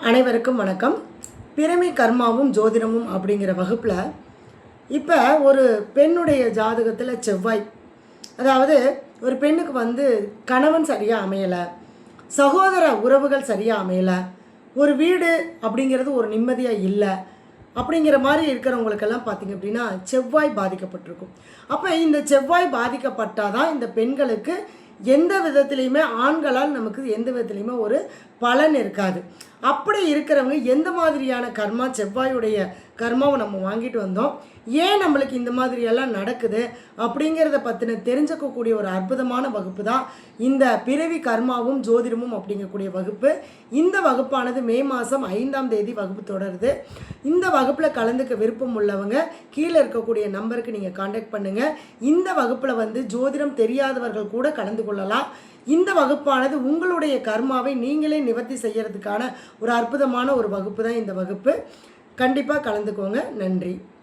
அனைவருக்கும் வணக்கம். பிறவி கர்மாவும் ஜோதிடமும் அப்படிங்கிற வகுப்பில் இப்போ ஒரு பெண்ணுடைய ஜாதகத்தில் செவ்வாய், அதாவது ஒரு பெண்ணுக்கு கணவன் சரியாக அமையலை, சகோதர உறவுகள் சரியாக அமையலை, ஒரு வீடு அப்படிங்கிறது ஒரு நிம்மதியாக இல்லை அப்படிங்கிற மாதிரி இருக்கிறவங்களுக்கெல்லாம் பார்த்திங்க அப்படின்னா செவ்வாய் பாதிக்கப்பட்டிருக்கும். அப்போ இந்த செவ்வாய் பாதிக்கப்பட்டால் தான் இந்த பெண்களுக்கு எந்த விதத்துலேயுமே ஆண்களால் நமக்கு எந்த விதத்துலேயுமே ஒரு பலன் இருக்காது. அப்படி இருக்கிறவங்க எந்த மாதிரியான கர்மா, செவ்வாயுடைய கர்மாவை நம்ம வாங்கிட்டு வந்தோம், ஏன் நம்மளுக்கு இந்த மாதிரியெல்லாம் நடக்குது அப்படிங்கிறத பற்றின தெரிஞ்சுக்கக்கூடிய ஒரு அற்புதமான வகுப்பு தான் இந்த பிறவி கர்மாவும் ஜோதிடமும் அப்படிங்கக்கூடிய வகுப்பு. இந்த வகுப்பானது மே மாதம் 5ஆம் தேதி வகுப்பு தொடருது. இந்த வகுப்பில் கலந்துக்க விருப்பம் உள்ளவங்க கீழே இருக்கக்கூடிய நம்பருக்கு நீங்கள் காண்டாக்ட் பண்ணுங்கள். இந்த வகுப்பில் ஜோதிடம் தெரியாதவர்கள் கூட கலந்து கொள்ளலாம். இந்த வகுப்பானது உங்களுடைய கர்மாவை நீங்களே நிவர்த்தி செய்யறதுக்கான ஒரு அற்புதமான ஒரு வகுப்பு தான் இந்த வகுப்பு. கண்டிப்பாக கலந்துக்கோங்க. நன்றி.